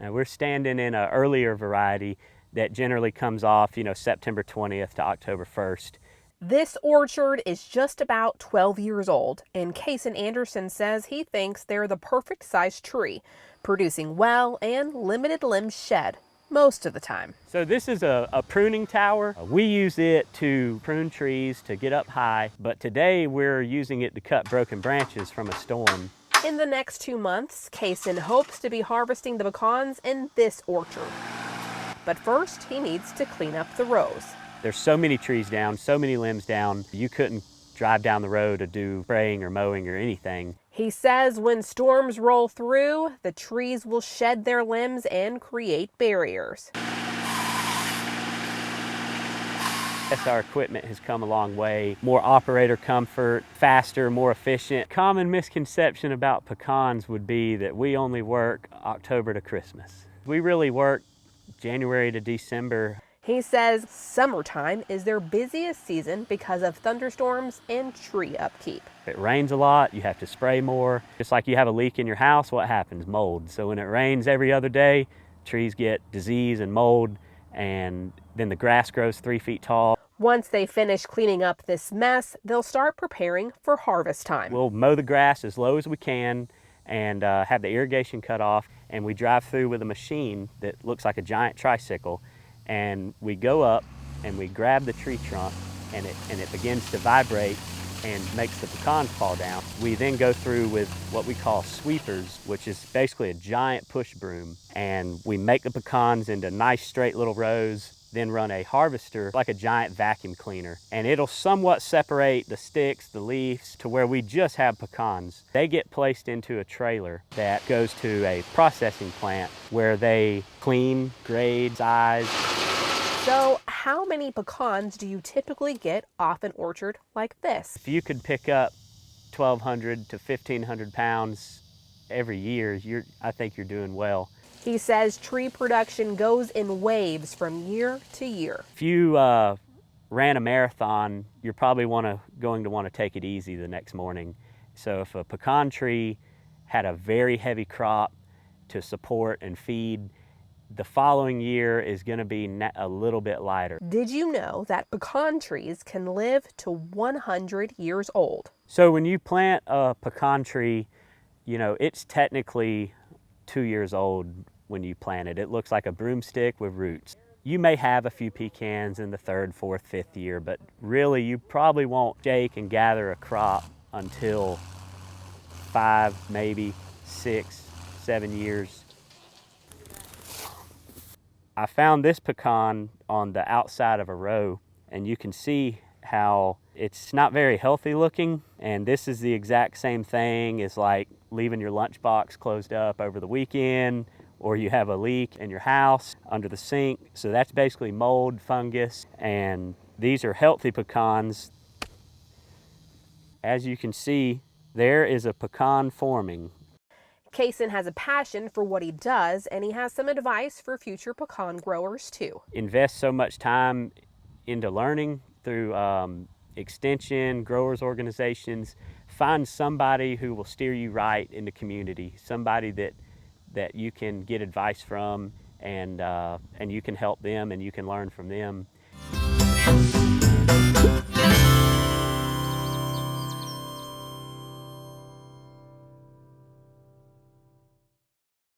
Now we're standing in an earlier variety that generally comes off, September 20th to October 1st. This orchard is just about 12 years old, and Cason Anderson says he thinks they're the perfect size tree, producing well and limited limbs shed most of the time. So this is a pruning tower. We use it to prune trees to get up high, but today we're using it to cut broken branches from a storm. In the next 2 months, Cason hopes to be harvesting the pecans in this orchard. But first, he needs to clean up the rows. There's so many trees down, so many limbs down, you couldn't drive down the road to do spraying or mowing or anything. He says when storms roll through, the trees will shed their limbs and create barriers. Yes, our equipment has come a long way. More operator comfort, faster, more efficient. Common misconception about pecans would be that we only work October to Christmas. We really work January to December. He says summertime is their busiest season because of thunderstorms and tree upkeep. If it rains a lot, you have to spray more. Just like you have a leak in your house, what happens? Mold. So when it rains every other day, trees get disease and mold, and then the grass grows 3 feet tall. Once they finish cleaning up this mess, they'll start preparing for harvest time. We'll mow the grass as low as we can and have the irrigation cut off, and we drive through with a machine that looks like a giant tricycle, and we go up and we grab the tree trunk, and it begins to vibrate and makes the pecans fall down. We then go through with what we call sweepers, which is basically a giant push broom, and we make the pecans into nice straight little rows, then run a harvester like a giant vacuum cleaner, and it'll somewhat separate the sticks, the leaves, to where we just have pecans. They get placed into a trailer that goes to a processing plant where they clean, grade, size. So how many pecans do you typically get off an orchard like this? If you could pick up 1,200 to 1,500 pounds every year, I think you're doing well. He says tree production goes in waves from year to year. If you ran a marathon, you're probably going to want to take it easy the next morning. So if a pecan tree had a very heavy crop to support and feed, the following year is going to be a little bit lighter. Did you know that pecan trees can live to 100 years old? So when you plant a pecan tree, it's technically 2 years old when you plant it. It looks like a broomstick with roots. You may have a few pecans in the 3rd, 4th, 5th year, but really you probably won't shake and gather a crop until 5, maybe 6, 7 years. I found this pecan on the outside of a row, and you can see how it's not very healthy looking, and this is the exact same thing as like leaving your lunchbox closed up over the weekend, or you have a leak in your house under the sink. So that's basically mold, fungus, and these are healthy pecans. As you can see, there is a pecan forming. Cason has a passion for what he does, and he has some advice for future pecan growers too. Invest so much time into learning through extension, growers organizations. Find somebody who will steer you right in the community, somebody that you can get advice from, and you can help them and you can learn from them.